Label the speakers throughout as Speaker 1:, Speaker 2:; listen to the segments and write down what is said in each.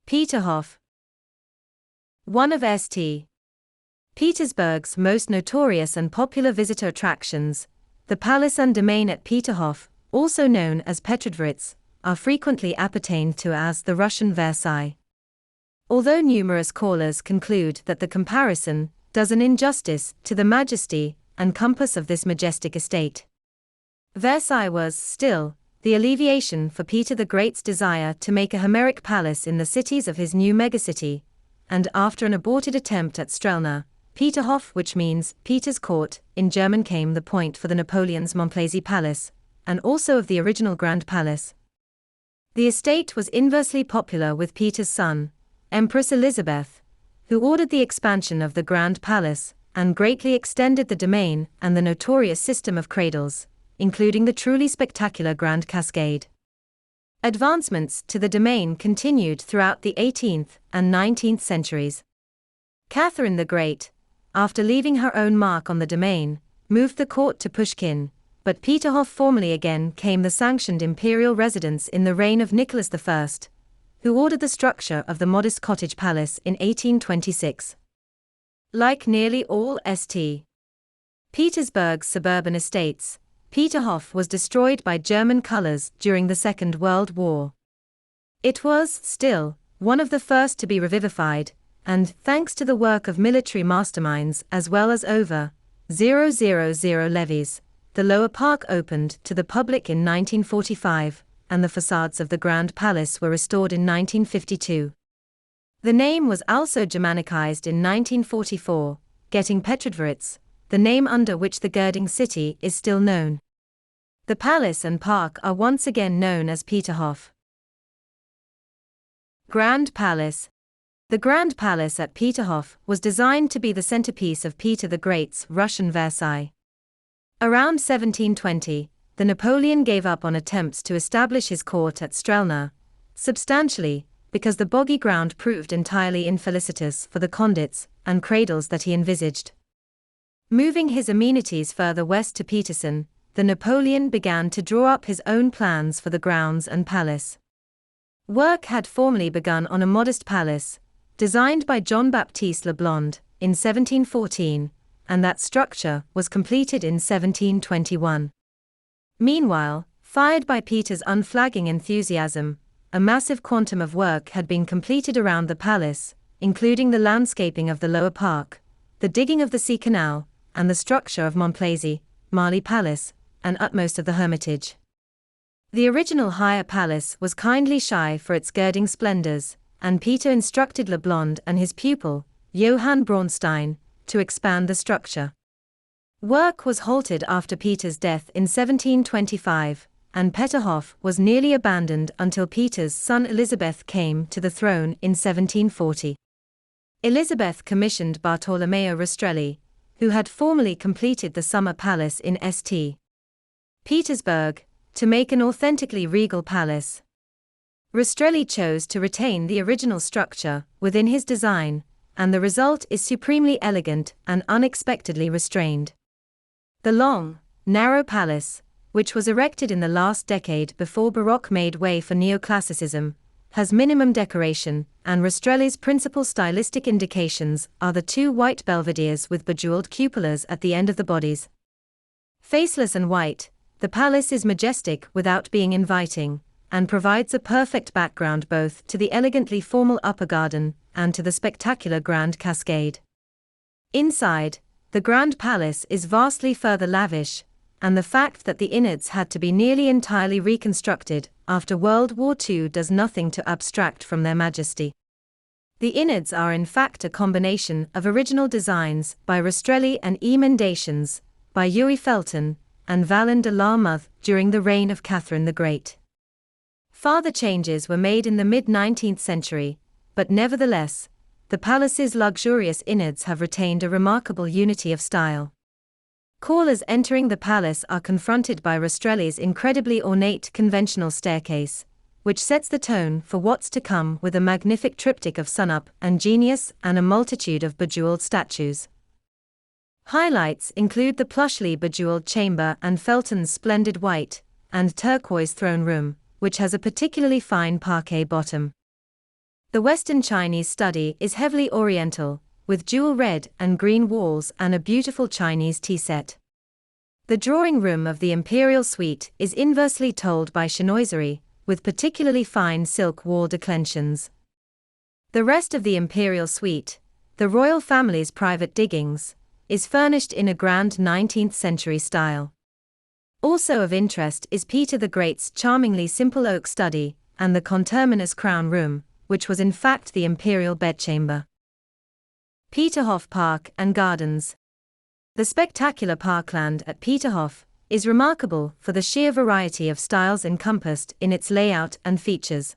Speaker 1: Peterhof. One of St. Petersburg's most notorious and popular visitor attractions, the palace and domain at Peterhof, also known as Petrodvorets, are frequently appertained to as the Russian Versailles. Although numerous callers conclude that the comparison does an injustice to the majesty and compass of this majestic estate, Versailles was still the alleviation for Peter the Great's desire to make a Homeric palace in the cities of his new megacity, and after an aborted attempt at Strelna, Peterhof, which means Peter's Court, in German, came the point for the Napoleon's Montplaisir Palace, and also of the original Grand Palace. The estate was inversely popular with Peter's son, Empress Elizabeth, who ordered the expansion of the Grand Palace, and greatly extended the domain and the notorious system of cradles, including the truly spectacular Grand Cascade. Advancements to the domain continued throughout the 18th and 19th centuries. Catherine the Great, after leaving her own mark on the domain, moved the court to Pushkin, but Peterhof formally again came the sanctioned imperial residence in the reign of Nicholas I, who ordered the structure of the modest cottage palace in 1826. Like nearly all St. Petersburg's suburban estates, Peterhof was destroyed by German colors during the Second World War. It was, still, one of the first to be revivified, and, thanks to the work of military masterminds as well as over 000 levies, the lower park opened to the public in 1945, and the facades of the Grand Palace were restored in 1952. The name was also Germanicized in 1944, getting Petrodvorets, the name under which the girding city is still known. The palace and park are once again known as Peterhof. Grand Palace. The Grand Palace at Peterhof was designed to be the centerpiece of Peter the Great's Russian Versailles. Around 1720, the Napoleon gave up on attempts to establish his court at Strelna, substantially because the boggy ground proved entirely infelicitous for the conduits and cradles that he envisaged. Moving his amenities further west to Peterson, the Napoleon began to draw up his own plans for the grounds and palace. Work had formally begun on a modest palace, designed by Jean-Baptiste Leblond, in 1714, and that structure was completed in 1721. Meanwhile, fired by Peter's unflagging enthusiasm, a massive quantum of work had been completed around the palace, including the landscaping of the lower park, the digging of the sea canal, and the structure of Montplaisir, Marly Palace, and utmost of the Hermitage. The original higher palace was kindly shy for its girding splendors, and Peter instructed Leblond and his pupil, Johann Braunstein, to expand the structure. Work was halted after Peter's death in 1725, and Peterhof was nearly abandoned until Peter's son Elizabeth came to the throne in 1740. Elizabeth commissioned Bartolomeo Rastrelli, who had formerly completed the summer palace in St. Petersburg, to make an authentically regal palace. Rastrelli chose to retain the original structure within his design, and the result is supremely elegant and unexpectedly restrained. The long, narrow palace, which was erected in the last decade before Baroque made way for neoclassicism, has minimum decoration, and Rastrelli's principal stylistic indications are the two white belvederes with bejeweled cupolas at the end of the bodies. Faceless and white, the palace is majestic without being inviting, and provides a perfect background both to the elegantly formal upper garden and to the spectacular Grand Cascade. Inside, the Grand Palace is vastly further lavish, and the fact that the innards had to be nearly entirely reconstructed after World War II does nothing to abstract from their majesty. The innards are in fact a combination of original designs by Rastrelli and emendations by Louis Felton and Valin de Larmuth during the reign of Catherine the Great. Further changes were made in the mid-19th century, but nevertheless, the palace's luxurious innards have retained a remarkable unity of style. Callers entering the palace are confronted by Rastrelli's incredibly ornate conventional staircase, which sets the tone for what's to come with a magnific triptych of sunup and genius and a multitude of bejeweled statues. Highlights include the plushly bejeweled chamber and Felton's splendid white and turquoise throne room, which has a particularly fine parquet bottom. The Western Chinese study is heavily oriental, with dual red and green walls and a beautiful Chinese tea set. The drawing room of the imperial suite is inversely told by chinoiserie, with particularly fine silk wall declensions. The rest of the imperial suite, the royal family's private diggings, is furnished in a grand 19th century style. Also of interest is Peter the Great's charmingly simple oak study, and the conterminous crown room, which was in fact the imperial bedchamber. Peterhof Park and Gardens. The spectacular parkland at Peterhof is remarkable for the sheer variety of styles encompassed in its layout and features.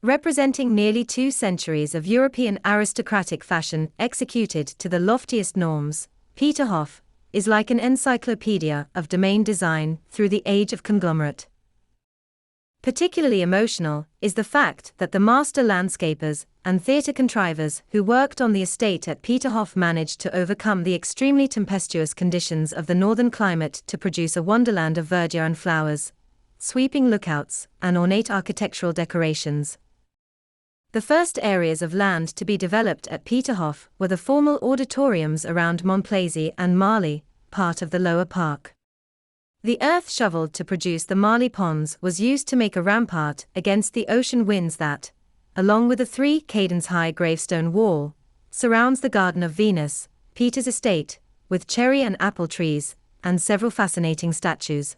Speaker 1: Representing nearly 2 centuries of European aristocratic fashion executed to the loftiest norms, Peterhof is like an encyclopedia of domain design through the age of conglomerate. Particularly emotional is the fact that the master landscapers and theatre contrivers who worked on the estate at Peterhof managed to overcome the extremely tempestuous conditions of the northern climate to produce a wonderland of verdure and flowers, sweeping lookouts, and ornate architectural decorations. The first areas of land to be developed at Peterhof were the formal auditoriums around Montplaisir and Marly, part of the lower park. The earth shoveled to produce the Marly ponds was used to make a rampart against the ocean winds that, along with a 3 cadence-high gravestone wall, surrounds the Garden of Venus, Peter's estate, with cherry and apple trees, and several fascinating statues.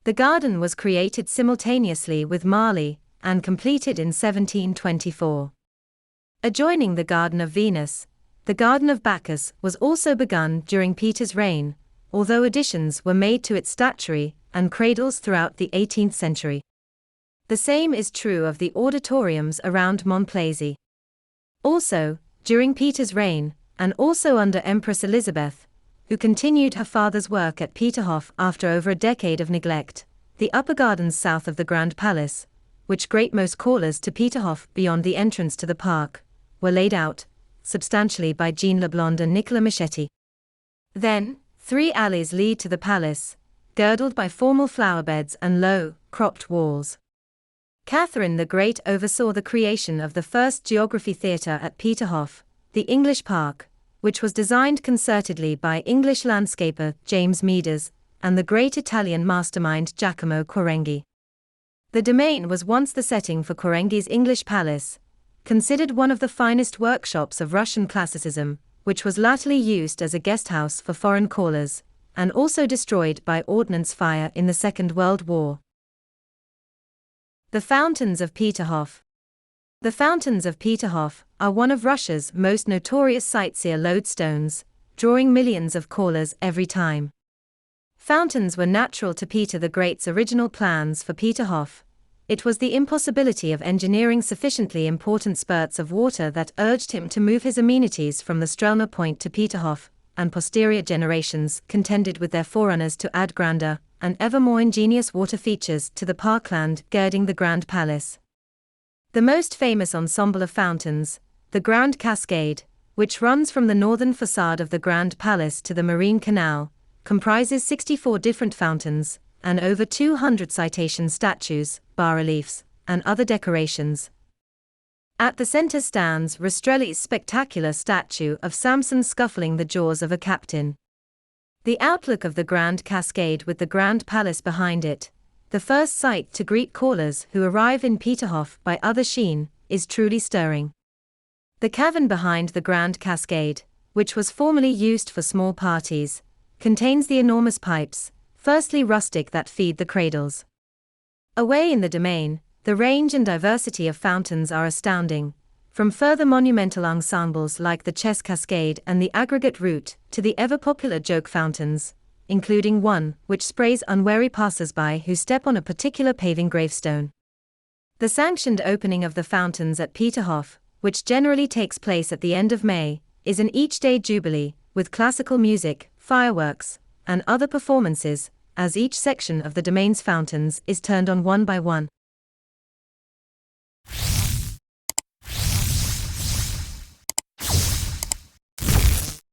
Speaker 1: The garden was created simultaneously with Marly, and completed in 1724. Adjoining the Garden of Venus, the Garden of Bacchus was also begun during Peter's reign, although additions were made to its statuary and cradles throughout the 18th century. The same is true of the auditoriums around Montplaisir. Also, during Peter's reign, and also under Empress Elizabeth, who continued her father's work at Peterhof after over a decade of neglect, the upper gardens south of the Grand Palace, which greet most callers to Peterhof beyond the entrance to the park, were laid out substantially by Jean Leblond and Nicolas Michetti. Then, 3 alleys lead to the palace, girdled by formal flowerbeds and low, cropped walls. Catherine the Great oversaw the creation of the first geography theatre at Peterhof, the English Park, which was designed concertedly by English landscaper James Meaders and the great Italian mastermind Giacomo Quarenghi. The domain was once the setting for Quarenghi's English Palace, considered one of the finest workshops of Russian classicism, which was latterly used as a guesthouse for foreign callers, and also destroyed by ordnance fire in the Second World War. The Fountains of Peterhof. The Fountains of Peterhof are one of Russia's most notorious sightseer lodestones, drawing millions of callers every time. Fountains were natural to Peter the Great's original plans for Peterhof. It was the impossibility of engineering sufficiently important spurts of water that urged him to move his amenities from the Strelna Point to Peterhof, and posterior generations contended with their forerunners to add grander and ever more ingenious water features to the parkland girding the Grand Palace. The most famous ensemble of fountains, the Grand Cascade, which runs from the northern facade of the Grand Palace to the Marine Canal, comprises 64 different fountains, and over 200 citation statues, bas-reliefs, and other decorations. At the center stands Rastrelli's spectacular statue of Samson scuffling the jaws of a captain. The outlook of the Grand Cascade with the Grand Palace behind it, the first sight to greet callers who arrive in Peterhof by other sheen, is truly stirring. The cavern behind the Grand Cascade, which was formerly used for small parties, contains the enormous pipes, firstly rustic, that feed the cradles. Away in the domain, the range and diversity of fountains are astounding, from further monumental ensembles like the Chess Cascade and the Aggregate Route to the ever-popular joke fountains, including one which sprays unwary passers-by who step on a particular paving gravestone. The sanctioned opening of the fountains at Peterhof, which generally takes place at the end of May, is an each-day jubilee, with classical music, fireworks, and other performances, as each section of the domain's fountains is turned on one by one.